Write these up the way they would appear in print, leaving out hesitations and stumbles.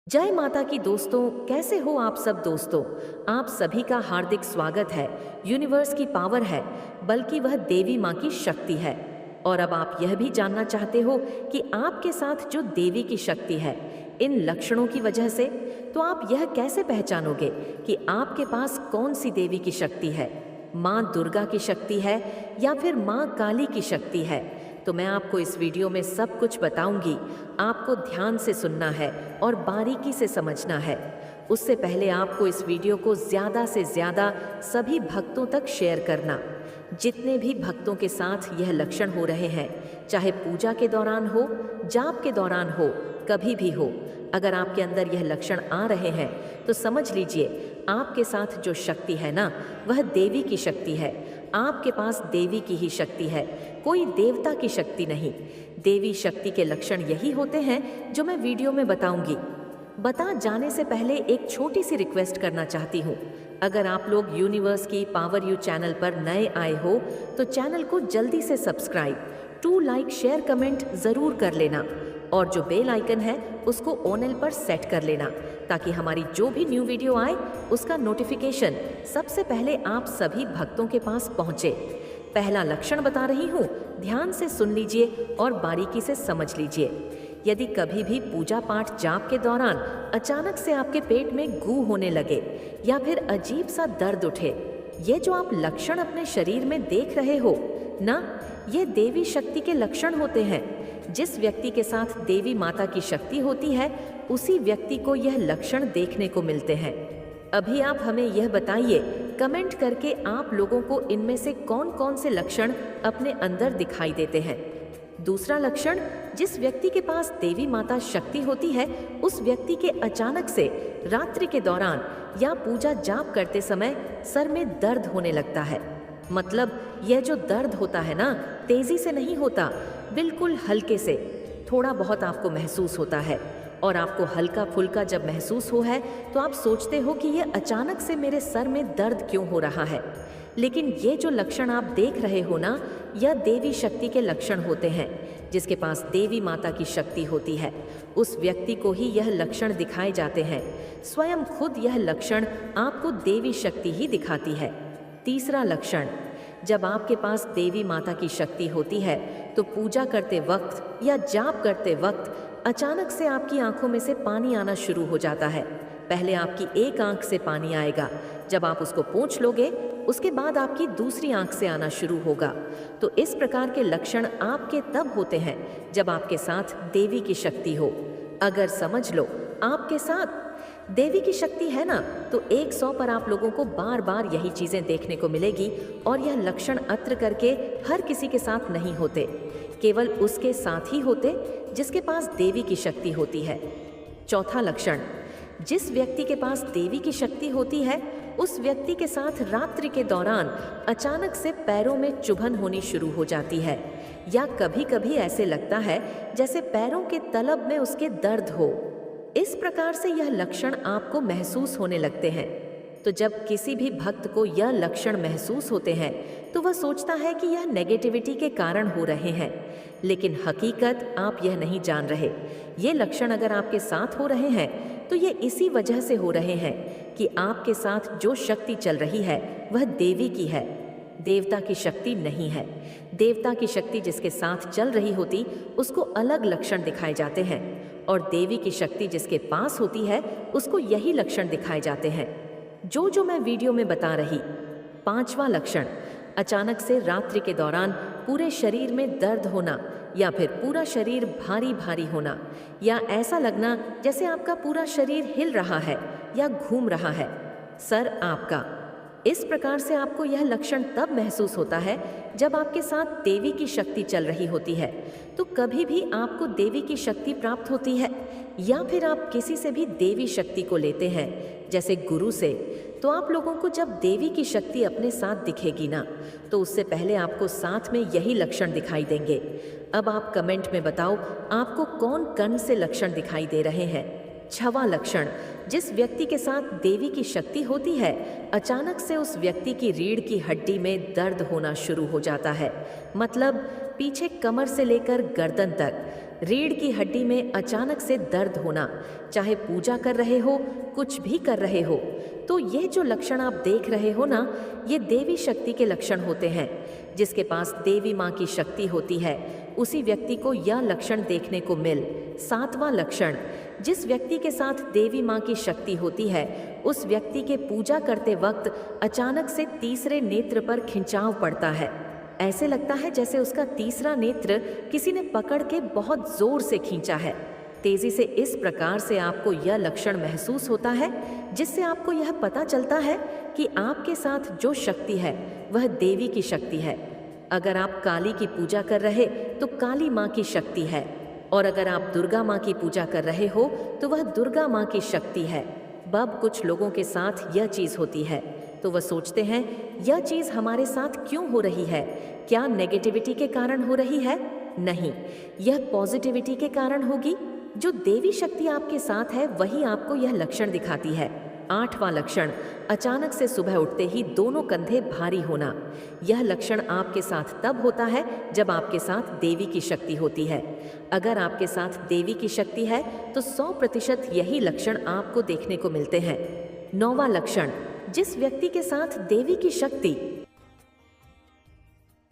जय माता की दोस्तों, कैसे हो आप सब दोस्तों। आप सभी का हार्दिक स्वागत है। यूनिवर्स की पावर है, बल्कि वह देवी माँ की शक्ति है। और अब आप यह भी जानना चाहते हो कि आपके साथ जो देवी की शक्ति है, इन लक्षणों की वजह से, तो आप यह कैसे पहचानोगे कि आपके पास कौन सी देवी की शक्ति है। माँ दुर्गा की शक्ति है या फिर माँ काली की शक्ति है। तो मैं आपको इस वीडियो में सब कुछ बताऊंगी। आपको ध्यान से सुनना है और बारीकी से समझना है। उससे पहले आपको इस वीडियो को ज़्यादा से ज़्यादा सभी भक्तों तक शेयर करना। जितने भी भक्तों के साथ यह लक्षण हो रहे हैं, चाहे पूजा के दौरान हो, जाप के दौरान हो, कभी भी हो, अगर आपके अंदर यह लक्षण आ रहे हैं तो समझ लीजिए आपके साथ जो शक्ति है ना, वह देवी की शक्ति है। आपके पास देवी की ही शक्ति है, कोई देवता की शक्ति नहीं। देवी शक्ति के लक्षण यही होते हैं जो मैं वीडियो में बताऊंगी। बता जाने से पहले एक छोटी सी रिक्वेस्ट करना चाहती हूँ। अगर आप लोग यूनिवर्स की पावर यू चैनल पर नए आए हो तो चैनल को जल्दी से सब्सक्राइब, लाइक, शेयर, कमेंट ज़रूर कर लेना। और जो बेल आइकन है उसको ऑन पर सेट कर लेना, ताकि हमारी जो भी न्यू वीडियो आए उसका नोटिफिकेशन सबसे पहले आप सभी भक्तों के पास पहुंचे। पहला लक्षण बता रही हूँ, ध्यान से सुन लीजिए और बारीकी से समझ लीजिए। यदि कभी भी पूजा पाठ जाप के दौरान अचानक से आपके पेट में गू होने लगे या फिर अजीब सा दर्द उठे, ये जो आप लक्षण अपने शरीर में देख रहे हो ना, ये देवी शक्ति के लक्षण होते हैं। जिस व्यक्ति के साथ देवी माता की शक्ति होती है, उसी व्यक्ति को यह लक्षण देखने को मिलते हैं। अभी आप हमें यह बताइए कमेंट करके, आप लोगों को इनमें से कौन कौन से लक्षण अपने अंदर दिखाई देते हैं। दूसरा लक्षण, जिस व्यक्ति के पास देवी माता शक्ति होती है, उस व्यक्ति के अचानक से रात्रि के दौरान या पूजा जाप करते समय सर में दर्द होने लगता है। मतलब यह जो दर्द होता है ना, तेजी से नहीं होता, बिल्कुल हल्के से थोड़ा बहुत आपको महसूस होता है। और आपको हल्का फुल्का जब महसूस हो है तो आप सोचते हो कि यह अचानक से मेरे सर में दर्द क्यों हो रहा है। लेकिन ये जो लक्षण आप देख रहे हो ना, यह देवी शक्ति के लक्षण होते हैं। जिसके पास देवी माता की शक्ति होती है, उस व्यक्ति को ही यह लक्षण दिखाए जाते हैं। स्वयं खुद यह लक्षण आपको देवी शक्ति ही दिखाती है। तीसरा लक्षण, जब आपके पास देवी माता की शक्ति होती है तो पूजा करते वक्त या जाप करते वक्त अचानक से आपकी आंखों में से पानी आना शुरू हो जाता है। पहले आपकी एक आंख से पानी आएगा, जब आप उसको पोंछ लोगे उसके बाद आपकी दूसरी आंख से आना शुरू होगा। तो इस प्रकार के लक्षण आपके तब होते हैं जब आपके साथ देवी की शक्ति हो। अगर समझ लो आपके साथ देवी की शक्ति है ना, तो 100 पर आप लोगों को बार बार यही चीजें देखने को मिलेगी। और यह लक्षण अत्र करके हर किसी के साथ नहीं होते, केवल उसके साथ ही होते जिसके पास देवी की शक्ति होती है। चौथा लक्षण, जिस व्यक्ति के पास देवी की शक्ति होती है, उस व्यक्ति के साथ रात्रि के दौरान अचानक से पैरों में चुभन होनी शुरू हो जाती है, या कभी कभी ऐसे लगता है जैसे पैरों के तलब में उसके दर्द हो। इस प्रकार से यह लक्षण आपको महसूस होने लगते हैं। तो जब किसी भी भक्त को यह लक्षण महसूस होते हैं तो वह सोचता है कि यह नेगेटिविटी के कारण हो रहे हैं, लेकिन हकीकत आप यह नहीं जान रहे। ये लक्षण अगर आपके साथ हो रहे हैं तो ये इसी वजह से हो रहे हैं कि आपके साथ जो शक्ति चल रही है वह देवी की है, देवता की शक्ति नहीं है। देवता की शक्ति जिसके साथ चल रही होती उसको अलग लक्षण दिखाए जाते हैं, और देवी की शक्ति जिसके पास होती है उसको यही लक्षण दिखाए जाते हैं जो मैं वीडियो में बता रही। पांचवा लक्षण, अचानक से रात्रि के दौरान पूरे शरीर में दर्द होना, या फिर पूरा शरीर भारी भारी होना, या ऐसा लगना जैसे आपका पूरा शरीर हिल रहा है या घूम रहा है, सर आपका। इस प्रकार से आपको यह लक्षण तब महसूस होता है जब आपके साथ देवी की शक्ति चल रही होती है। तो कभी भी आपको देवी की शक्ति प्राप्त होती है या फिर आप किसी से भी देवी शक्ति को लेते हैं, जैसे गुरु से, तो आप लोगों को जब देवी की शक्ति अपने साथ दिखेगी ना, तो उससे पहले आपको साथ में यही लक्षण दिखाई देंगे। अब आप कमेंट में बताओ आपको कौन कौन से लक्षण दिखाई दे रहे हैं। छठवां लक्षण, जिस व्यक्ति के साथ देवी की शक्ति होती है, अचानक से उस व्यक्ति की रीढ़ की हड्डी में दर्द होना शुरू हो जाता है। मतलब पीछे कमर से लेकर गर्दन तक रीढ़ की हड्डी में अचानक से दर्द होना, चाहे पूजा कर रहे हो, कुछ भी कर रहे हो। तो ये जो लक्षण आप देख रहे हो ना, ये देवी शक्ति के लक्षण होते हैं। जिसके पास देवी माँ की शक्ति होती है उसी व्यक्ति को यह लक्षण देखने को मिल। 7वां लक्षण, जिस व्यक्ति के साथ देवी माँ की शक्ति होती है उस व्यक्ति के पूजा करते वक्त अचानक से तीसरे नेत्र पर खिंचाव पड़ता है। ऐसे लगता है जैसे उसका तीसरा नेत्र किसी ने पकड़ के बहुत जोर से खींचा है। तेजी से इस प्रकार से आपको यह लक्षण महसूस होता है, जिससे आपको यह पता चलता है कि आपके साथ जो शक्ति है वह देवी की शक्ति है। अगर आप काली की पूजा कर रहे तो काली माँ की शक्ति है, और अगर आप दुर्गा माँ की पूजा कर रहे हो तो वह दुर्गा माँ की शक्ति है। अब कुछ लोगों के साथ यह चीज़ होती है तो वह सोचते हैं यह चीज़ हमारे साथ क्यों हो रही है? क्या नेगेटिविटी के कारण हो रही है? नहीं, यह पॉजिटिविटी के कारण होगी। जो देवी शक्ति आपके साथ है वही आपको यह लक्षण दिखाती है। 8वां लक्षण, अचानक से सुबह उठते ही दोनों कंधे भारी होना। यह लक्षण आपके साथ तब होता है जब आपके साथ देवी की शक्ति होती है। अगर आपके साथ देवी की शक्ति है तो 100% यही लक्षण आपको देखने को मिलते हैं। 9वां लक्षण, जिस व्यक्ति के साथ देवी की शक्ति।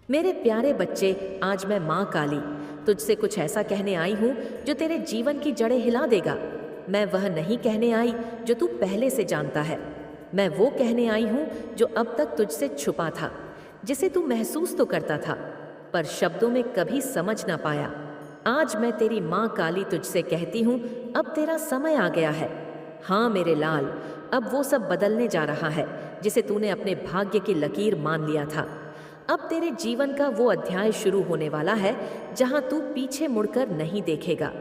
मेरे प्यारे बच्चे, आज मैं माँ काली तुझसे कुछ ऐसा कहने आई हूँ जो तेरे जीवन की जड़ें हिला देगा। मैं वह नहीं कहने आई जो तू पहले से जानता है। मैं वो कहने आई हूँ जो अब तक तुझसे छुपा था, जिसे तू महसूस तो करता था पर शब्दों में कभी समझ ना पाया। आज मैं तेरी माँ काली तुझसे कहती हूँ, अब तेरा समय आ गया है। हाँ मेरे लाल, अब वो सब बदलने जा रहा है जिसे तूने अपने भाग्य की लकीर मान लिया था। अब तेरे जीवन का वो अध्याय शुरू होने वाला है जहां तू पीछे मुड़कर नहीं देखेगा,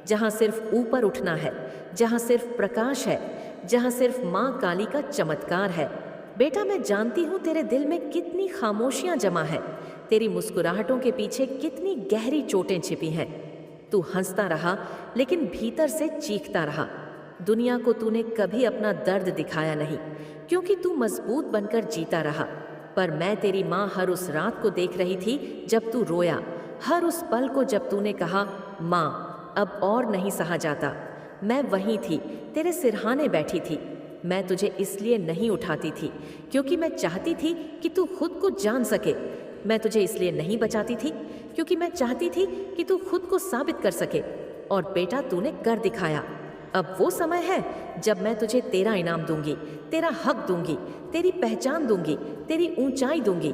जहां सिर्फ ऊपर उठना है, जहां सिर्फ प्रकाश है, जहां सिर्फ माँ काली का चमत्कार है। बेटा, मैं जानती हूँ तेरे दिल में कितनी खामोशियाँ जमा है, तेरी मुस्कुराहटों के पीछे कितनी गहरी चोटें छिपी हैं। तू हंसता रहा लेकिन भीतर से चीखता रहा। दुनिया को तूने कभी अपना दर्द दिखाया नहीं, क्योंकि तू मजबूत बनकर जीता रहा। पर मैं तेरी माँ हर उस रात को देख रही थी जब तू रोया, हर उस पल को जब तूने कहा माँ अब और नहीं सहा जाता। मैं वहीं थी, तेरे सिरहाने बैठी थी। मैं तुझे इसलिए नहीं उठाती थी क्योंकि मैं चाहती थी कि तू खुद को जान सके। मैं तुझे इसलिए नहीं बचाती थी क्योंकि मैं चाहती थी कि तू खुद को साबित कर सके। और बेटा, तूने कर दिखाया। अब वो समय है जब मैं तुझे तेरा इनाम दूंगी, तेरा हक दूंगी, तेरी पहचान दूंगी, तेरी ऊंचाई दूंगी।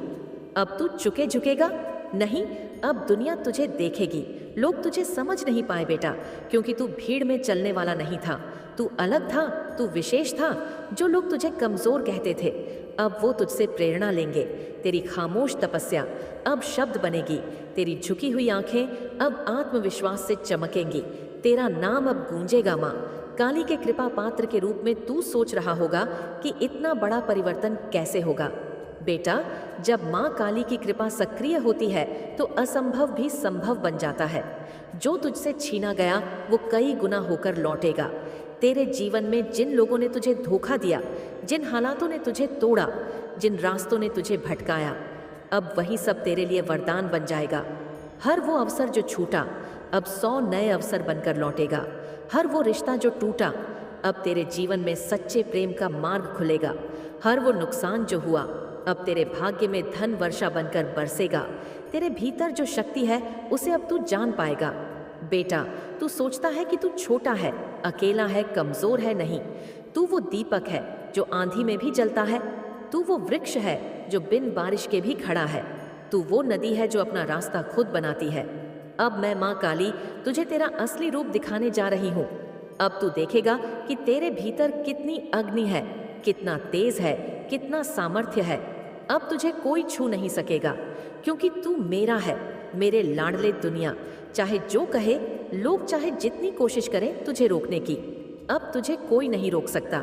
अब तू चुके झुकेगा नहीं, अब दुनिया तुझे देखेगी। लोग तुझे समझ नहीं पाए बेटा, क्योंकि तू भीड़ में चलने वाला नहीं था। तू अलग था, तू विशेष था। जो लोग तुझे कमजोर कहते थे अब वो तुझसे प्रेरणा लेंगे। तेरी खामोश तपस्या अब शब्द बनेगी, तेरी झुकी हुई आंखें अब आत्मविश्वास से चमकेंगी। तेरा नाम अब गूंजेगा माँ काली के कृपा पात्र के रूप में। तू सोच रहा होगा कि इतना बड़ा परिवर्तन कैसे होगा। बेटा, जब माँ काली की कृपा सक्रिय होती है तो असंभव भी संभव बन जाता है। जो तुझसे छीना गया वो कई गुना होकर लौटेगा। तेरे जीवन में जिन लोगों ने तुझे धोखा दिया, जिन हालातों ने तुझे तोड़ा, जिन रास्तों ने तुझे भटकाया, अब वही सब तेरे लिए वरदान बन जाएगा। हर वो अवसर जो छूटा अब 100 नए अवसर बनकर लौटेगा। हर वो रिश्ता जो टूटा अब तेरे जीवन में सच्चे प्रेम का मार्ग खुलेगा। हर वो नुकसान जो हुआ अब तेरे भाग्य में धन वर्षा बनकर बरसेगा। तेरे भीतर जो शक्ति है उसे अब तू जान पाएगा। बेटा, तू सोचता है कि तू छोटा है, अकेला है, कमजोर है। नहीं, तू वो दीपक है जो आंधी में भी जलता है। तू वो वृक्ष है जो बिन बारिश के भी खड़ा है। तू वो नदी है जो अपना रास्ता खुद बनाती है। अब मैं माँ काली तुझे तेरा असली रूप दिखाने जा रही हूँ। अब तू देखेगा कि तेरे भीतर कितनी अग्नि है, कितना तेज है, कितना सामर्थ्य है। अब तुझे कोई छू नहीं सकेगा, क्योंकि तू मेरा है। मेरे लाडले दुनिया, चाहे जो कहे लोग, चाहे जितनी कोशिश करें तुझे रोकने की, अब तुझे कोई नहीं रोक सकता।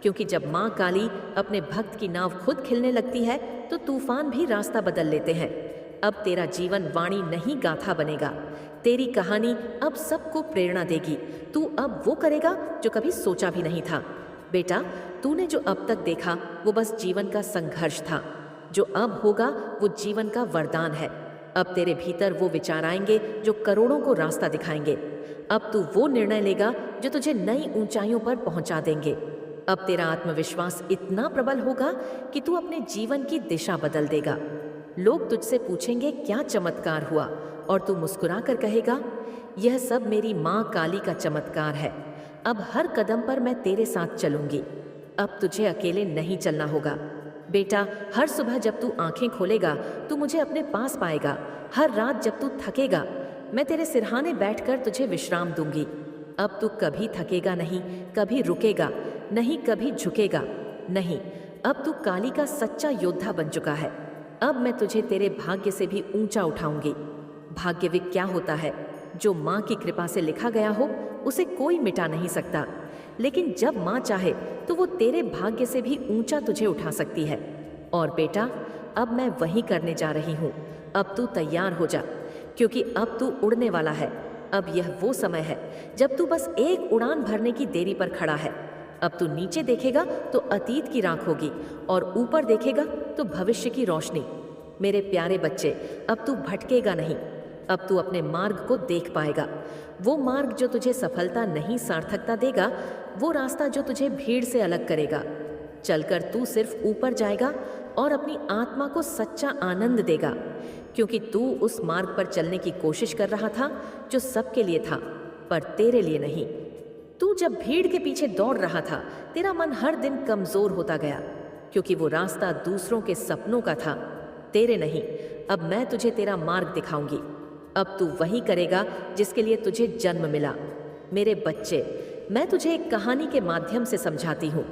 क्योंकि जब माँ काली अपने भक्त की नाव खुद खिलने लगती है तो तूफान भी रास्ता बदल लेते हैं। अब तेरा जीवन वाणी नहीं गाथा बनेगा। तेरी कहानी अब सबको प्रेरणा देगी। तू अब वो करेगा जो कभी सोचा भी नहीं था। बेटा, तूने जो अब तक देखा वो बस जीवन का संघर्ष था। जो अब होगा वो जीवन का वरदान है। अब तेरे भीतर वो विचार आएंगे जो करोड़ों को रास्ता दिखाएंगे। अब तू वो निर्णय लेगा जो तुझे नई ऊंचाइयों पर पहुंचा देंगे। अब तेरा आत्मविश्वास इतना प्रबल होगा कि तू अपने जीवन की दिशा बदल देगा। लोग तुझसे पूछेंगे क्या चमत्कार हुआ, और तू मुस्कुरा कर कहेगा, यह सब मेरी माँ काली का चमत्कार है। अब हर कदम पर मैं तेरे साथ चलूंगी। अब तुझे अकेले नहीं चलना होगा। बेटा, हर सुबह जब तू आंखें खोलेगा तू मुझे अपने पास पाएगा। हर रात जब तू थकेगा मैं तेरे सिरहाने बैठकर तुझे विश्राम दूंगी। अब तू कभी थकेगा नहीं, कभी रुकेगा नहीं, कभी झुकेगा नहीं। अब तू काली का सच्चा योद्धा बन चुका है। अब मैं तुझे तेरे भाग्य से भी ऊंचा उठाऊंगी। भाग्य वे क्या होता है? जो माँ की कृपा से लिखा गया हो उसे कोई मिटा नहीं सकता। लेकिन जब माँ चाहे तो वो तेरे भाग्य से भी ऊंचा तुझे उठा सकती है। और बेटा, अब मैं वही करने जा रही हूँ। अब तू तैयार हो जा, क्योंकि अब तू उड़ने वाला है। अब यह वो समय है जब तू बस एक उड़ान भरने की देरी पर खड़ा है। अब तू नीचे देखेगा तो अतीत की राख होगी, और ऊपर देखेगा तो भविष्य की रोशनी। मेरे प्यारे बच्चे, अब तू भटकेगा नहीं। अब तू अपने मार्ग को देख पाएगा। वो मार्ग जो तुझे सफलता नहीं, सार्थकता देगा। वो रास्ता जो तुझे भीड़ से अलग करेगा। चलकर तू सिर्फ ऊपर जाएगा और अपनी आत्मा को सच्चा आनंद देगा, क्योंकि तू उस मार्ग पर चलने की कोशिश कर रहा था जो सबके लिए था, पर तेरे लिए नहीं। तू जब भीड़ के पीछे दौड़ रहा था, तेरा मन हर दिन कमजोर होता गया, क्योंकि वो रास्ता दूसरों के सपनों का था, तेरे नहीं। अब मैं तुझे तेरा मार्ग दिखाऊंगी। अब तू वही करेगा जिसके लिए तुझे जन्म मिला। मेरे बच्चे, मैं तुझे एक कहानी के माध्यम से समझाती हूँ।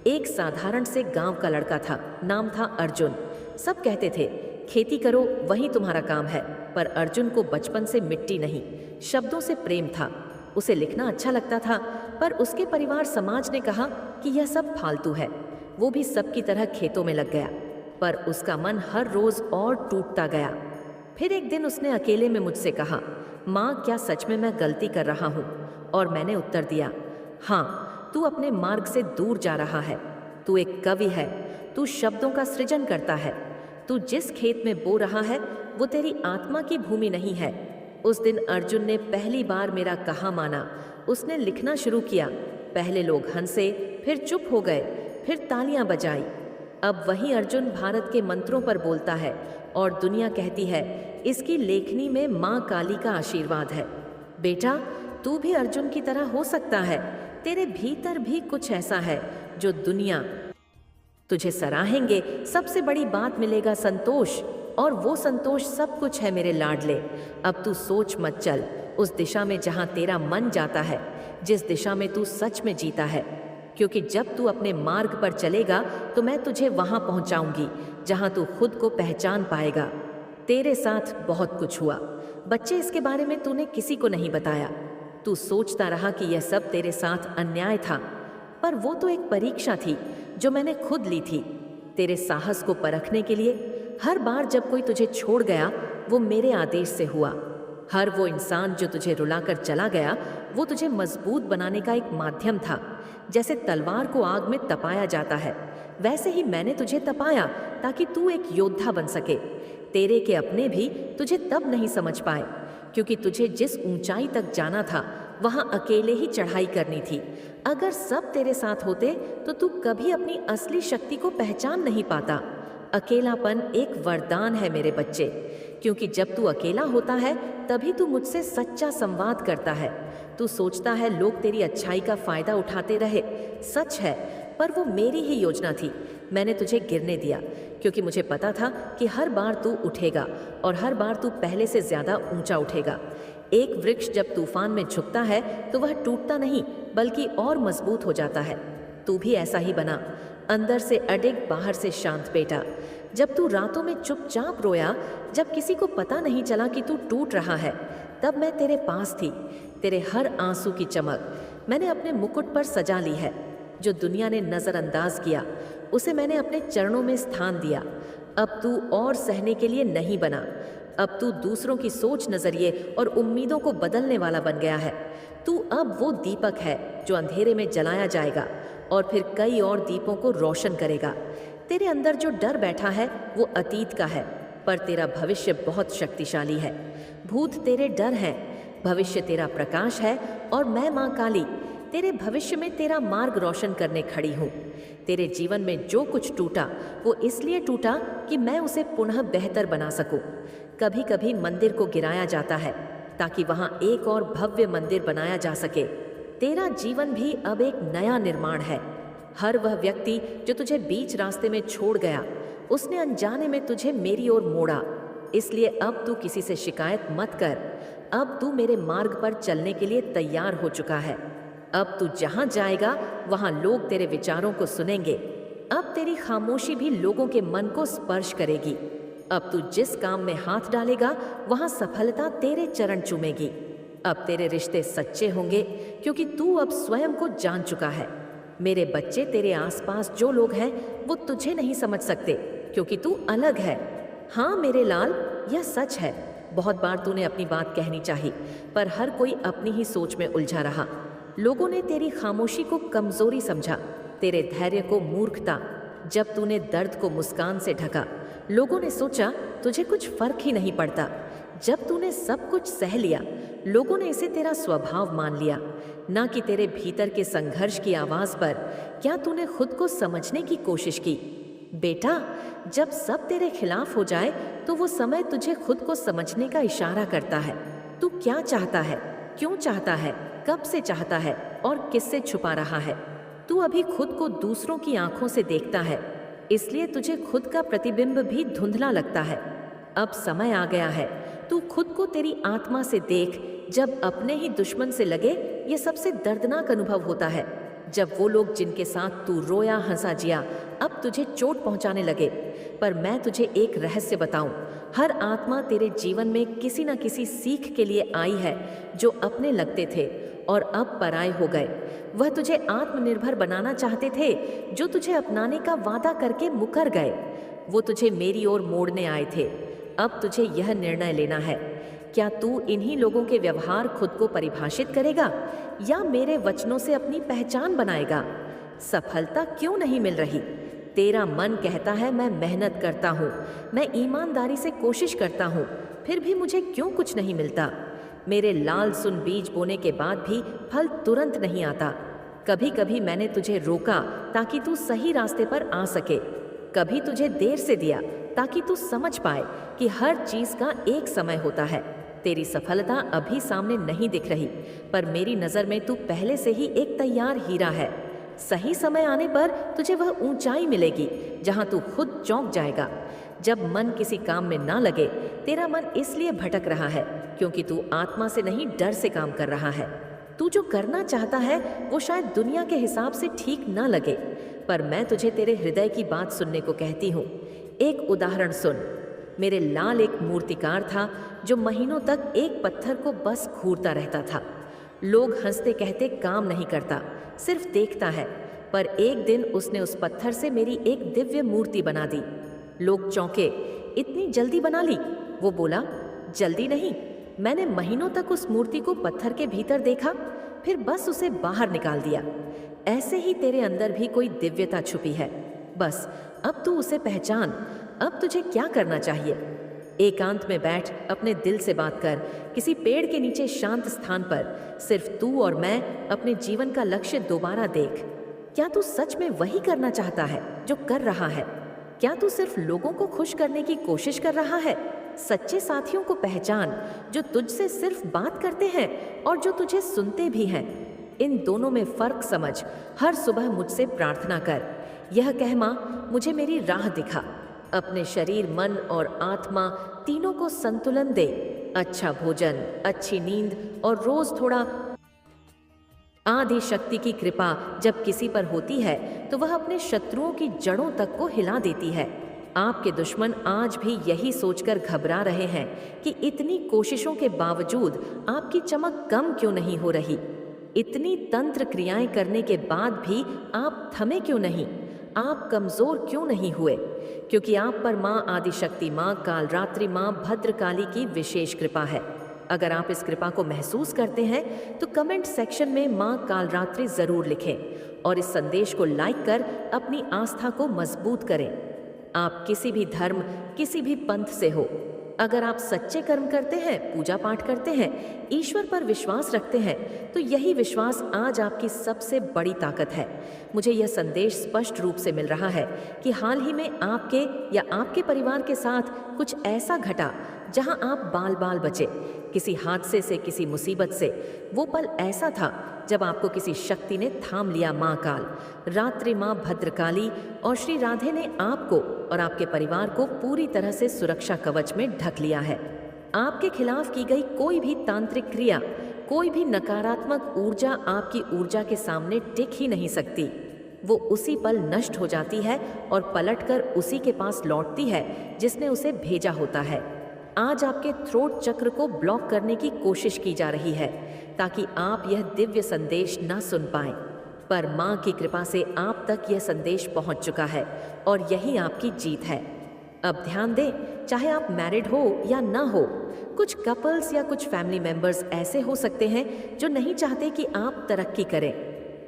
एक साधारण से गांव का लड़का था, नाम था अर्जुन। सब कहते थे खेती करो, वही तुम्हारा काम है। पर अर्जुन को बचपन से मिट्टी नहीं, शब्दों से प्रेम था। उसे लिखना अच्छा लगता था, पर उसके परिवार समाज ने कहा कि यह सब फालतू है। वो भी सबकी तरह खेतों में लग गया, पर उसका मन हर रोज और टूटता गया। फिर एक दिन उसने अकेले में मुझसे कहा, माँ, क्या सच में मैं गलती कर रहा हूँ? और मैंने उत्तर दिया, हाँ, तू अपने मार्ग से दूर जा रहा है। तू एक कवि है, तू शब्दों का सृजन करता है। तू जिस खेत में बो रहा है वो तेरी आत्मा की भूमि नहीं है। उस दिन अर्जुन ने पहली बार मेरा कहा माना। उसने लिखना शुरू किया। पहले लोग हंसे, फिर चुप हो गए, फिर तालियां बजाई। अब वही अर्जुन भारत के मंत्रों पर बोलता है, और दुनिया कहती है इसकी लेखनी में माँ काली का आशीर्वाद है। बेटा, तू भी अर्जुन की तरह हो सकता है। तेरे भीतर भी कुछ ऐसा है जो दुनिया तुझे सराहेंगे। सबसे बड़ी बात मिलेगा संतोष, और वो संतोष सब कुछ है मेरे लाडले। अब तू सोच मत चल उस दिशा में जहाँ तेरा मन जाता है, जिस दिशा में तू सच में जीता है, क्योंकि जब तू अपने मार्ग पर चलेगा तो मैं तुझे वहाँ पहुँचाऊंगी जहाँ तू खुद को पहचान पाएगा। तेरे साथ बहुत कुछ हुआ बच्चे, इसके बारे में तूने किसी को नहीं बताया। तू सोचता रहा कि यह सब तेरे साथ अन्याय था, पर वो तो एक परीक्षा थी जो मैंने खुद ली थी तेरे साहस को परखने के लिए। हर बार जब कोई तुझे छोड़ गया वो मेरे आदेश से हुआ। हर वो इंसान जो तुझे रुलाकर चला गया वो तुझे मजबूत बनाने का एक माध्यम था। जैसे तलवार को आग में तपाया जाता है, वैसे ही मैंने तुझे तपाया ताकि तू एक योद्धा बन सके। तेरे के अपने भी तुझे तब नहीं समझ पाए, क्योंकि तुझे जिस ऊंचाई तक जाना था वहां अकेले ही चढ़ाई करनी थी। अगर सब तेरे साथ होते तो तू कभी अपनी असली शक्ति को पहचान नहीं पाता। अकेलापन एक वरदान है मेरे बच्चे, क्योंकि जब तू अकेला होता है तभी तू मुझसे सच्चा संवाद करता है। तू सोचता है लोग तेरी अच्छाई का फायदा उठाते रहे। सच है, पर वो मेरी ही योजना थी। मैंने तुझे गिरने दिया क्योंकि मुझे पता था कि हर बार तू उठेगा, और हर बार तू पहले से ज्यादा ऊंचा उठेगा। एक वृक्ष जब तूफान में झुकता है तो वह टूटता नहीं बल्कि और मजबूत हो जाता है। तू भी ऐसा ही बना, अंदर से अडिग, बाहर से शांत बेटा। जब तू रातों में चुपचाप रोया, जब किसी को पता नहीं चला कि तू टूट रहा है, तब मैं तेरे पास थी। तेरे हर आंसू की चमक मैंने अपने मुकुट पर सजा ली है। जो दुनिया ने नज़रअंदाज किया उसे मैंने अपने चरणों में स्थान दिया। अब तू और सहने के लिए नहीं बना। अब तू दूसरों की सोच, नजरिए और उम्मीदों को बदलने वाला बन गया है। तू अब वो दीपक है जो अंधेरे में जलाया जाएगा और फिर कई और दीपों को रोशन करेगा। तेरे अंदर जो डर बैठा है वो अतीत का है, पर तेरा भविष्य बहुत शक्तिशाली है। भूत तेरे डर हैं, भविष्य तेरा प्रकाश है और मैं माँ काली तेरे भविष्य में तेरा मार्ग रोशन करने खड़ी हूँ। तेरे जीवन में जो कुछ टूटा वो इसलिए टूटा कि मैं उसे पुनः बेहतर बना सकूं। कभी कभी मंदिर को गिराया जाता है ताकि वहां एक और भव्य मंदिर बनाया जा सके। तेरा जीवन भी अब एक नया निर्माण है। हर वह व्यक्ति जो तुझे बीच रास्ते में छोड़ गया, उसने अनजाने में तुझे मेरी ओर मोड़ा। इसलिए अब तू किसी से शिकायत मत कर। अब तू मेरे मार्ग पर चलने के लिए तैयार हो चुका है। अब तू जहां जाएगा वहां लोग तेरे विचारों को सुनेंगे। अब तेरी खामोशी भी लोगों के मन को स्पर्श करेगी। अब तू जिस काम में हाथ डालेगा वहां सफलता तेरे चरण चूमेगी। अब तेरे रिश्ते सच्चे होंगे क्योंकि तू अब स्वयं को जान चुका है। मेरे बच्चे, तेरे आसपास जो लोग हैं वो तुझे नहीं समझ सकते क्योंकि तू अलग है। हाँ मेरे लाल, यह सच है। बहुत बार तूने अपनी बात कहनी चाहिए पर हर कोई अपनी ही सोच में उलझा रहा। लोगों ने तेरी खामोशी को कमजोरी समझा, तेरे धैर्य को मूर्खता। जब तूने दर्द को मुस्कान से ढका, लोगों ने सोचा तुझे कुछ फर्क ही नहीं पड़ता। जब तूने सब कुछ सह लिया, लोगों ने इसे तेरा स्वभाव मान लिया, ना कि तेरे भीतर के संघर्ष की आवाज पर। क्या तूने खुद को समझने की कोशिश की? बेटा, जब सब तेरे खिलाफ हो जाए तो वो समय तुझे खुद को समझने का इशारा करता है। तू क्या चाहता है, क्यों चाहता है, कब से चाहता है और किससे छुपा रहा है? तू अभी खुद को दूसरों की आंखों से देखता है, इसलिए तुझे खुद का प्रतिबिंब भी धुंधला लगता है। अब समय आ गया है, तू खुद को तेरी आत्मा से देख। जब अपने ही दुश्मन से लगे, ये सबसे दर्दनाक अनुभव होता है। जब वो लोग जिनके साथ तू रोया हंसा जिया अब तुझे चोट पहुंचाने लगे। पर मैं तुझे एक रहस्य बताऊं, हर आत्मा तेरे जीवन में किसी न किसी सीख के लिए आई है। जो अपने लगते थे और अब पराये हो गए, वह तुझे आत्मनिर्भर बनाना चाहते थे। जो तुझे अपनाने का वादा करके मुकर गए, वो तुझे मेरी ओर मोड़ने आए थे। अब तुझे यह निर्णय लेना है, क्या तू इन्हीं लोगों के व्यवहार खुद को परिभाषित करेगा या मेरे वचनों से अपनी पहचान बनाएगा? सफलता क्यों नहीं मिल रही? तेरा मन कहता है मैं मेहनत करता हूँ, मैं ईमानदारी से कोशिश करता हूँ, फिर भी मुझे क्यों कुछ नहीं मिलता? मेरे लाल, सुन, बीज बोने के बाद भी फल तुरंत नहीं आता। कभी कभी मैंने तुझे रोका ताकि तू सही रास्ते पर आ सके, कभी तुझे देर से दिया ताकि तू समझ पाए कि हर चीज का एक समय होता है। तेरी सफलता अभी सामने नहीं दिख रही, पर मेरी नजर में तू पहले से ही एक तैयार हीरा है। सही समय आने पर तुझे वह ऊंचाई मिलेगी जहां तू खुद चौंक जाएगा। जब मन किसी काम में ना लगे, तेरा मन इसलिए भटक रहा है क्योंकि तू आत्मा से नहीं, डर से काम कर रहा है। तू जो करना चाहता है वो शायद दुनिया के हिसाब से ठीक ना लगे, पर मैं तुझे तेरे हृदय की बात सुनने को कहती हूँ। एक उदाहरण सुन। मेरे लाल एक मूर्तिकार था जो महीनों तक एक पत्थर को बस घूरता रहता था। लोग हंसते कहते काम नहीं करता, सिर्फ देखता है। पर एक दिन उसने उस पत्थर से मेरी एक दिव्य मूर्ति बना दी। लोग चौंके, इतनी जल्दी बना ली? वो बोला, जल्दी नहीं, मैंने महीनों तक उस मूर्ति को पत्थर के भीतर देखा, फिर बस उसे बाहर निकाल दिया। ऐसे ही तेरे अंदर भी कोई दिव्यता छुपी है, बस अब तू उसे पहचान। अब तुझे क्या करना चाहिए? एकांत में बैठ, अपने दिल से बात कर, किसी पेड़ के नीचे शांत स्थान पर सिर्फ तू और मैं अपने जीवन का लक्ष्य दोबारा देख। क्या तू सच में वही करना चाहता है जो कर रहा है? क्या तू सिर्फ लोगों को खुश करने की कोशिश कर रहा है? सच्चे साथियों को पहचान जो तुझसे सिर्फ बात करते हैं और जो तुझे सुनते भी हैं। इन दोनों में फर्क समझ। हर सुबह मुझसे प्रार्थना कर, यह कह, माँ मुझे मेरी राह दिखा। अपने शरीर, मन और आत्मा तीनों को संतुलन दे। अच्छा भोजन, अच्छी नींद और रोज थोड़ा। आदि शक्ति की कृपा जब किसी पर होती है तो वह अपने शत्रुओं की जड़ों तक को हिला देती है। आपके दुश्मन आज भी यही सोचकर घबरा रहे हैं कि इतनी कोशिशों के बावजूद आपकी चमक कम क्यों नहीं हो रही। इतनी तंत्र क्रियाएं करने के बाद भी आप थमे क्यों नहीं? आप कमजोर क्यों नहीं हुए? क्योंकि आप पर माँ आदिशक्ति, माँ कालरात्रि, माँ भद्रकाली की विशेष कृपा है। अगर आप इस कृपा को महसूस करते हैं तो कमेंट सेक्शन में माँ कालरात्रि जरूर लिखें और इस संदेश को लाइक कर अपनी आस्था को मजबूत करें। आप किसी भी धर्म, किसी भी पंथ से हो, अगर आप सच्चे कर्म करते हैं, पूजा पाठ करते हैं, ईश्वर पर विश्वास रखते हैं, तो यही विश्वास आज आपकी सबसे बड़ी ताकत है। मुझे यह संदेश स्पष्ट रूप से मिल रहा है कि हाल ही में आपके या आपके परिवार के साथ कुछ ऐसा घटा जहां आप बाल बाल बचे, किसी हादसे से, किसी मुसीबत से। वो पल ऐसा था जब आपको किसी शक्ति ने थाम लिया। माँ काल, रात्रि माँ भद्रकाली और श्री राधे ने आपको और आपके परिवार को पूरी तरह से सुरक्षा कवच में ढक लिया है। आपके खिलाफ की गई कोई भी तांत्रिक क्रिया, कोई भी नकारात्मक ऊर्जा आपकी ऊर्जा के सामने टिक ही नहीं सकती। वो उसी पल नष्ट हो जाती है और पलटकर उसी के पास लौटती है जिसने उसे भेजा होता है। आज आपके थ्रोट चक्र को ब्लॉक करने की कोशिश की जा रही है ताकि आप यह दिव्य संदेश न सुन पाएं, पर माँ की कृपा से आप तक यह संदेश पहुंच चुका है और यही आपकी जीत है। अब ध्यान दें, चाहे आप मैरिड हो या ना हो, कुछ कपल्स या कुछ फैमिली मेंबर्स ऐसे हो सकते हैं जो नहीं चाहते कि आप तरक्की करें।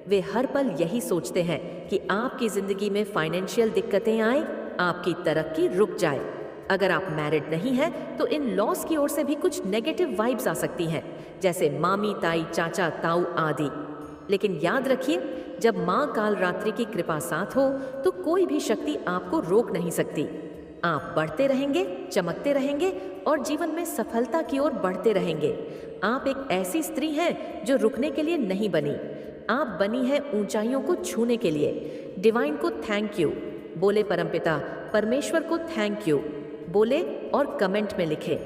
वे हर पल यही सोचते हैं कि आपकी जिंदगी में फाइनेंशियल दिक्कतें आए, आपकी तरक्की रुक जाए। अगर आप मैरिड नहीं हैं तो इन लॉस की ओर से भी कुछ नेगेटिव वाइब्स आ सकती हैं, जैसे मामी, ताई, चाचा, ताऊ आदि। लेकिन याद रखिए, जब माँ काल रात्रि की कृपा साथ हो तो कोई भी शक्ति आपको रोक नहीं सकती। आप बढ़ते रहेंगे, चमकते रहेंगे और जीवन में सफलता की ओर बढ़ते रहेंगे। आप एक ऐसी स्त्री हैं जो रुकने के लिए नहीं बनी। आप बनी है ऊंचाइयों को छूने के लिए। डिवाइन को थैंक यू बोले, परमपिता परमेश्वर को थैंक यू बोले और कमेंट में लिखें,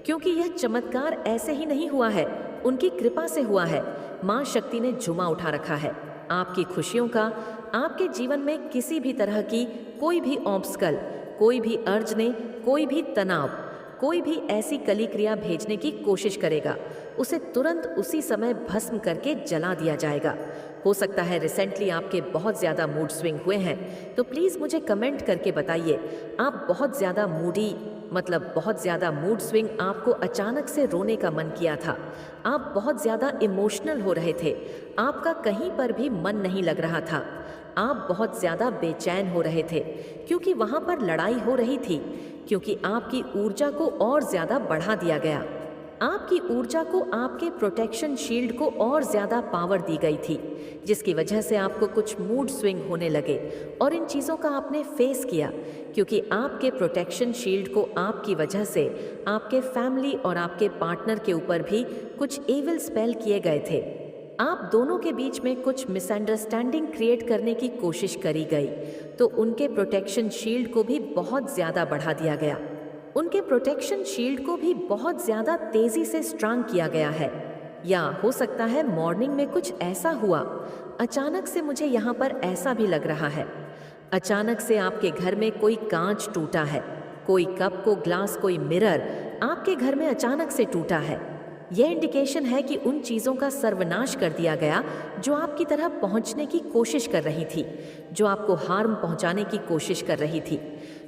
क्योंकि यह चमत्कार ऐसे ही नहीं हुआ है, उनकी कृपा से हुआ है। माँ शक्ति ने झुमा उठा रखा है आपकी खुशियों का। आपके जीवन में किसी भी तरह की कोई भी ऑब्स्टकल, कोई भी अर्ज ने, कोई भी तनाव, कोई भी ऐसी कली क्रिया भेजने की कोशिश करेगा, उसे तुरंत उसी समय भस्म करके जला दिया जाएगा। हो सकता है रिसेंटली आपके बहुत ज़्यादा मूड स्विंग हुए हैं, तो प्लीज़ मुझे कमेंट करके बताइए। आप बहुत ज़्यादा मूडी, मतलब बहुत ज़्यादा मूड स्विंग, आपको अचानक से रोने का मन किया था, आप बहुत ज़्यादा इमोशनल हो रहे थे, आपका कहीं पर भी मन नहीं लग रहा था, आप बहुत ज़्यादा बेचैन हो रहे थे क्योंकि वहाँ पर लड़ाई हो रही थी, क्योंकि आपकी ऊर्जा को और ज़्यादा बढ़ा दिया गया। आपकी ऊर्जा को, आपके प्रोटेक्शन शील्ड को और ज़्यादा पावर दी गई थी, जिसकी वजह से आपको कुछ मूड स्विंग होने लगे और इन चीज़ों का आपने फेस किया, क्योंकि आपके प्रोटेक्शन शील्ड को आपकी वजह से आपके फैमिली और आपके पार्टनर के ऊपर भी कुछ एविल स्पेल किए गए थे। आप दोनों के बीच में कुछ मिसअंडरस्टैंडिंग क्रिएट करने की कोशिश करी गई, तो उनके प्रोटेक्शन शील्ड को भी बहुत ज़्यादा बढ़ा दिया गया। उनके प्रोटेक्शन शील्ड को भी बहुत ज़्यादा तेज़ी से स्ट्रांग किया गया है। या हो सकता है मॉर्निंग में कुछ ऐसा हुआ, अचानक से मुझे यहाँ पर ऐसा भी लग रहा है, अचानक से आपके घर में कोई कांच टूटा है, कोई कप, को ग्लास, कोई मिरर आपके घर में अचानक से टूटा है। यह इंडिकेशन है कि उन चीज़ों का सर्वनाश कर दिया गया जो आपकी तरह पहुंचने की कोशिश कर रही थी, जो आपको हार्म पहुंचाने की कोशिश कर रही थी,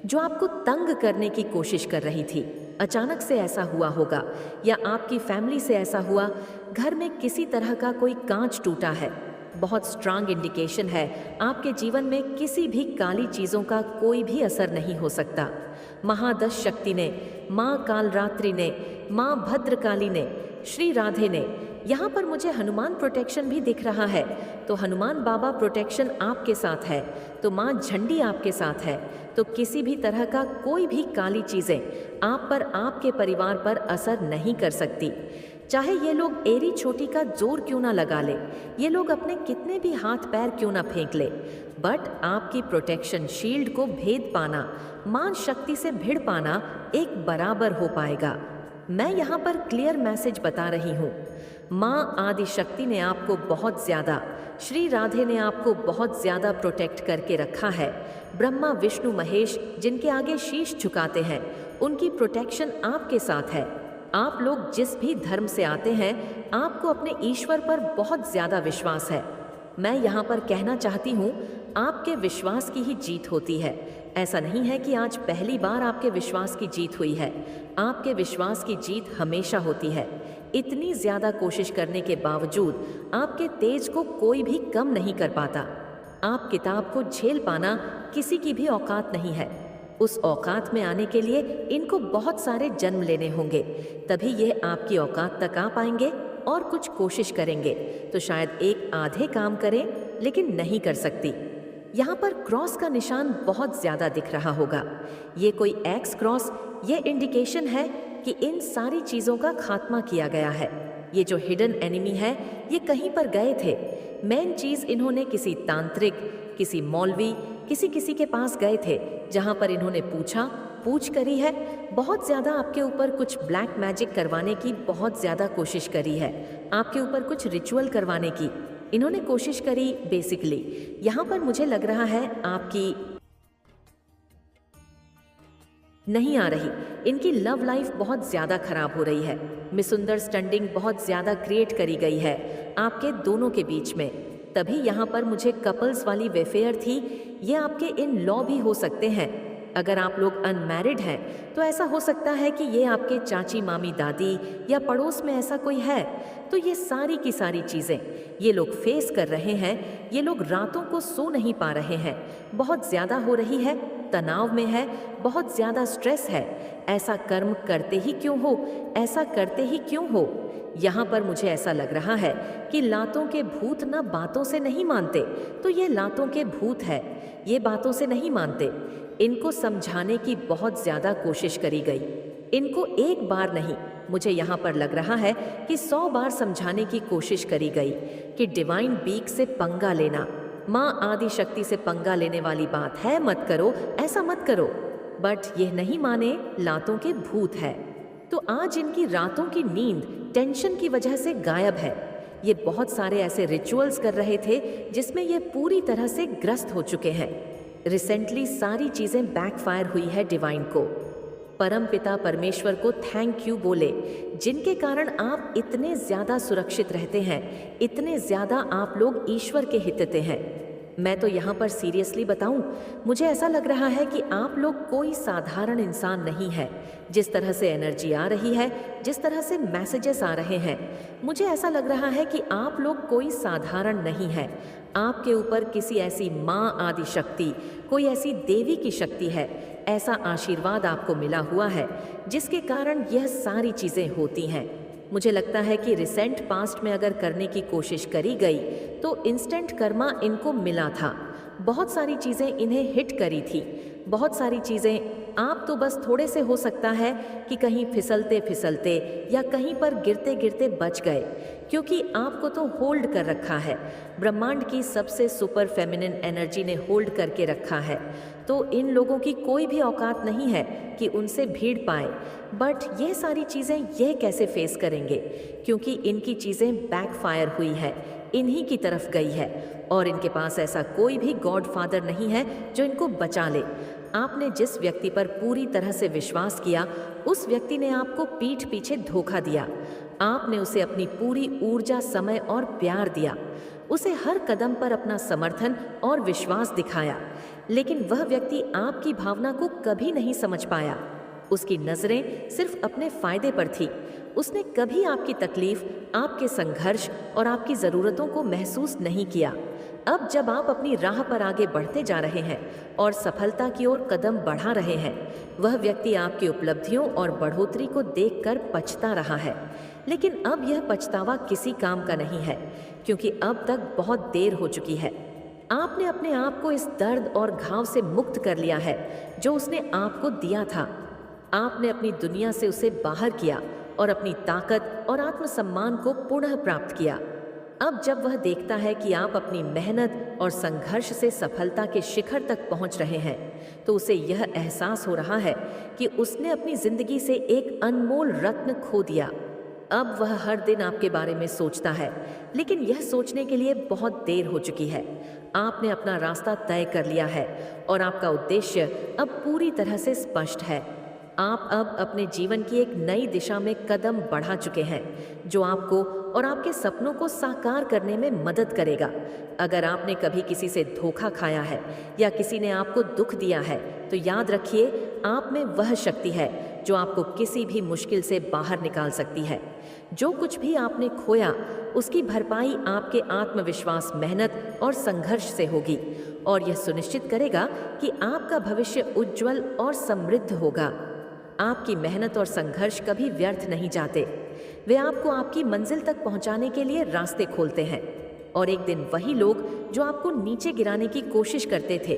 जो आपको तंग करने की कोशिश कर रही थी। अचानक से ऐसा हुआ होगा, या आपकी फैमिली से ऐसा हुआ, घर में किसी तरह का कोई कांच टूटा है। बहुत स्ट्रांग इंडिकेशन है आपके जीवन में किसी भी काली चीज़ों का कोई भी असर नहीं हो सकता। महादश शक्ति ने, माँ कालरात्रि ने, माँ भद्रकाली ने, श्री राधे ने, यहाँ पर मुझे हनुमान प्रोटेक्शन भी दिख रहा है, तो हनुमान बाबा प्रोटेक्शन आपके साथ है, तो माँ झंडी आपके साथ है, तो किसी भी तरह का कोई भी काली चीज़ें आप पर, आपके परिवार पर असर नहीं कर सकती। चाहे ये लोग एरी छोटी का जोर क्यों ना लगा ले, ये लोग अपने कितने भी हाथ पैर क्यों ना फेंक ले, बट आपकी प्रोटेक्शन शील्ड को भेद पाना, मां शक्ति से भिड़ पाना एक बराबर हो पाएगा। मैं यहाँ पर क्लियर मैसेज बता रही हूँ। माँ आदि शक्ति ने आपको बहुत ज़्यादा, श्री राधे ने आपको बहुत ज़्यादा प्रोटेक्ट करके रखा है। ब्रह्मा विष्णु महेश जिनके आगे शीश झुकाते हैं, उनकी प्रोटेक्शन आपके साथ है। आप लोग जिस भी धर्म से आते हैं, आपको अपने ईश्वर पर बहुत ज़्यादा विश्वास है। मैं यहाँ पर कहना चाहती हूँ, आपके विश्वास की ही जीत होती है। ऐसा नहीं है कि आज पहली बार आपके विश्वास की जीत हुई है। आपके विश्वास की जीत हमेशा होती है। इतनी ज़्यादा कोशिश करने के बावजूद आपके तेज को कोई भी कम नहीं कर पाता। आप किताब को झेल पाना किसी की भी औकात नहीं है। उस औकात में आने के लिए इनको बहुत सारे जन्म लेने होंगे, तभी ये आपकी औकात तक आ पाएंगे और कुछ कोशिश करेंगे तो शायद एक आधे काम करें, लेकिन नहीं कर सकती। यहाँ पर क्रॉस का निशान बहुत ज्यादा दिख रहा होगा। ये कोई एक्स क्रॉस, ये इंडिकेशन है कि इन सारी चीजों का खात्मा किया गया है। ये जो हिडन एनिमी है ये कहीं पर गए थे। मेन चीज, इन्होंने किसी तांत्रिक, किसी मौलवी, किसी के पास गए थे, जहां पर इन्होंने पूछ करी है। बहुत ज्यादा आपके ऊपर कुछ ब्लैक मैजिक करवाने की बहुत ज्यादा कोशिश करी है, आपके ऊपर कुछ रिचुअल करवाने की इन्होंने कोशिश करी। बेसिकली यहाँ पर मुझे लग रहा है आपकी नहीं आ रही, इनकी लव लाइफ बहुत ज्यादा खराब हो रही है। मिसअंडरस्टैंडिंग बहुत ज्यादा क्रिएट करी गई है आपके दोनों के बीच में। तभी यहाँ पर मुझे कपल्स वाली वेफेयर थी। ये आपके इन लॉ भी हो सकते हैं। अगर आप लोग अनमैरिड हैं तो ऐसा हो सकता है कि ये आपके चाची, मामी, दादी या पड़ोस में ऐसा कोई है। तो ये सारी की सारी चीज़ें ये लोग फेस कर रहे हैं। ये लोग रातों को सो नहीं पा रहे हैं, बहुत ज़्यादा हो रही है, तनाव में है, बहुत ज़्यादा स्ट्रेस है। ऐसा कर्म करते ही क्यों हो, ऐसा करते ही क्यों हो। यहाँ पर मुझे ऐसा लग रहा है कि लातों के भूत ना बातों से नहीं मानते, तो ये लातों के भूत है, ये बातों से नहीं मानते। इनको समझाने की बहुत ज़्यादा कोशिश करी गई, इनको एक बार नहीं, मुझे यहाँ पर लग रहा है कि 100 बार समझाने की कोशिश करी गई कि डिवाइन बीक से पंगा लेना, माँ आदि शक्ति से पंगा लेने वाली बात है, मत करो, ऐसा मत करो। बट ये नहीं माने, लातों के भूत है। तो आज इनकी रातों की नींद टेंशन की वजह से गायब है। ये बहुत सारे ऐसे रिचुअल्स कर रहे थे जिसमें ये पूरी तरह से ग्रस्त हो चुके हैं। रिसेंटली सारी चीज़ें बैकफायर हुई है डिवाइन को। परम पिता परमेश्वर को थैंक यू बोले, जिनके कारण आप इतने ज़्यादा सुरक्षित रहते हैं, इतने ज़्यादा आप लोग ईश्वर के हितते हैं। मैं तो यहाँ पर सीरियसली बताऊं, मुझे ऐसा लग रहा है कि आप लोग कोई साधारण इंसान नहीं है। जिस तरह से एनर्जी आ रही है, जिस तरह से मैसेजेस आ रहे हैं, मुझे ऐसा लग रहा है कि आप लोग कोई साधारण नहीं है। आपके ऊपर किसी ऐसी माँ आदि शक्ति, कोई ऐसी देवी की शक्ति है, ऐसा आशीर्वाद आपको मिला हुआ है जिसके कारण यह सारी चीज़ें होती हैं। मुझे लगता है कि रिसेंट पास्ट में अगर करने की कोशिश करी गई तो इंस्टेंट कर्मा इनको मिला था। बहुत सारी चीज़ें इन्हें हिट करी थी, बहुत सारी चीज़ें। आप तो बस थोड़े से हो सकता है कि कहीं फिसलते फिसलते या कहीं पर गिरते गिरते बच गए, क्योंकि आपको तो होल्ड कर रखा है। ब्रह्मांड की सबसे सुपर फेमिनिन एनर्जी ने होल्ड करके रखा है, तो इन लोगों की कोई भी औकात नहीं है कि उनसे भीड़ पाए। बट ये सारी चीज़ें ये कैसे फेस करेंगे, क्योंकि इनकी चीज़ें बैकफायर हुई है, इन्हीं की तरफ गई है, और इनके पास ऐसा कोई भी गॉड फादर नहीं है जो इनको बचा ले। आपने जिस व्यक्ति पर पूरी तरह से विश्वास किया, उस व्यक्ति ने आपको पीठ पीछे धोखा दिया। आपने उसे अपनी पूरी ऊर्जा, समय और प्यार दिया, उसे हर कदम पर अपना समर्थन और विश्वास दिखाया, लेकिन वह व्यक्ति आपकी भावना को कभी नहीं समझ पाया। उसकी नज़रें सिर्फ अपने फायदे पर थी। उसने कभी आपकी तकलीफ, आपके संघर्ष और आपकी ज़रूरतों को महसूस नहीं किया। अब जब आप अपनी राह पर आगे बढ़ते जा रहे हैं और सफलता की ओर कदम बढ़ा रहे हैं, वह व्यक्ति आपकी उपलब्धियों और बढ़ोतरी को देखकर पछता रहा है। लेकिन अब यह पछतावा किसी काम का नहीं है, क्योंकि अब तक बहुत देर हो चुकी है। आपने अपने आप को इस दर्द और घाव से मुक्त कर लिया है जो उसने आपको दिया था। आपने अपनी दुनिया से उसे बाहर किया और अपनी ताकत और आत्मसम्मान को पुनः प्राप्त किया। अब जब वह देखता है कि आप अपनी मेहनत और संघर्ष से सफलता के शिखर तक पहुंच रहे हैं, तो उसे यह एहसास हो रहा है कि उसने अपनी जिंदगी से एक अनमोल रत्न खो दिया। अब वह हर दिन आपके बारे में सोचता है, लेकिन यह सोचने के लिए बहुत देर हो चुकी है। आपने अपना रास्ता तय कर लिया है और आपका उद्देश्य अब पूरी तरह से स्पष्ट है। आप अब अपने जीवन की एक नई दिशा में कदम बढ़ा चुके हैं, जो आपको और आपके सपनों को साकार करने में मदद करेगा। अगर आपने कभी किसी से धोखा खाया है या किसी ने आपको दुख दिया है, तो याद रखिए, आप में वह शक्ति है जो आपको किसी भी मुश्किल से बाहर निकाल सकती है। जो कुछ भी आपने खोया उसकी भरपाई आपके आत्मविश्वास, मेहनत और संघर्ष से होगी और यह सुनिश्चित करेगा कि आपका भविष्य उज्जवल और समृद्ध होगा। आपकी मेहनत और संघर्ष कभी व्यर्थ नहीं जाते। वे आपको आपकी मंजिल तक पहुंचाने के लिए रास्ते खोलते हैं और एक दिन वही लोग जो आपको नीचे गिराने की कोशिश करते थे,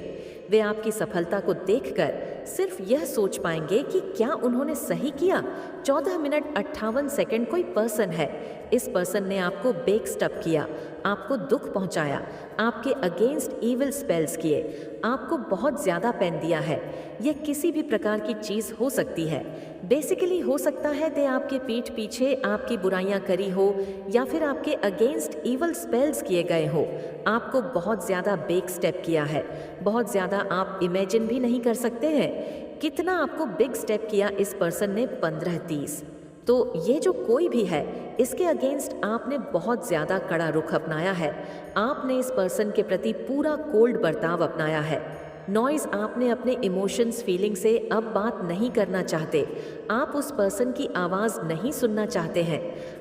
वे आपकी सफलता को देखकर सिर्फ यह सोच पाएंगे कि क्या उन्होंने सही किया। 14 मिनट 58 सेकंड कोई पर्सन है। इस पर्सन ने आपको बेकस्टप किया, आपको दुख पहुंचाया, आपके अगेंस्ट इविल स्पेल्स किए, आपको बहुत ज़्यादा पेन दिया है। यह किसी भी प्रकार की चीज़ हो सकती है। बेसिकली हो सकता है ते आपके पीठ पीछे आपकी बुराइयां करी हो या फिर आपके अगेंस्ट इविल स्पेल्स किए गए हो। आपको बहुत ज़्यादा बेक स्टेप किया है, बहुत ज़्यादा आप इमेजिन भी नहीं कर सकते हैं कितना आपको बिग स्टेप किया इस पर्सन ने। 15-30। तो ये जो कोई भी है, इसके अगेंस्ट आपने बहुत ज़्यादा कड़ा रुख अपनाया है। आपने इस पर्सन के प्रति पूरा कोल्ड बर्ताव अपनाया है। नॉइज़, आपने अपने इमोशंस, फीलिंग से अब बात नहीं करना चाहते। आप उस पर्सन की आवाज़ नहीं सुनना चाहते हैं।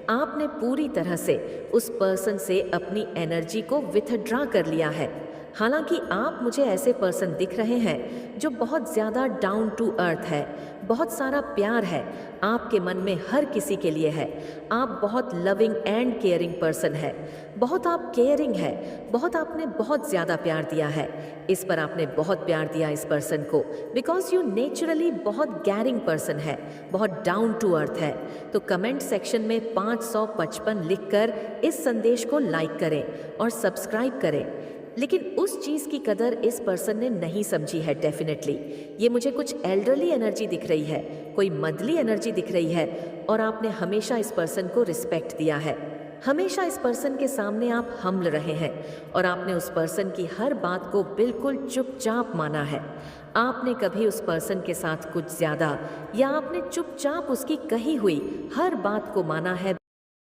आपने पूरी तरह से उस पर्सन से अपनी एनर्जी को विथड्रॉ कर लिया है। हालांकि आप मुझे ऐसे पर्सन दिख रहे हैं जो बहुत ज़्यादा डाउन टू अर्थ है, बहुत सारा प्यार है आपके मन में हर किसी के लिए है। आप बहुत लविंग एंड केयरिंग पर्सन है, बहुत आप केयरिंग है, बहुत आपने बहुत ज़्यादा प्यार दिया है। इस पर आपने बहुत प्यार दिया इस पर्सन को बिकॉज यू नेचुरली बहुत गैरिंग पर्सन है, बहुत डाउन टू अर्थ है। तो कमेंट सेक्शन में 555 लिखकर इस संदेश को लाइक करें और सब्सक्राइब करें। लेकिन उस चीज़ की कदर इस पर्सन ने नहीं समझी है। डेफिनेटली ये मुझे कुछ एल्डरली एनर्जी दिख रही है, कोई मदली एनर्जी दिख रही है और आपने हमेशा इस पर्सन को रिस्पेक्ट दिया है। हमेशा इस पर्सन के सामने आप हम्बल रहे हैं और आपने उस पर्सन की हर बात को बिल्कुल चुपचाप माना है। आपने कभी उस पर्सन के साथ कुछ ज़्यादा या आपने चुपचाप उसकी कही हुई हर बात को माना है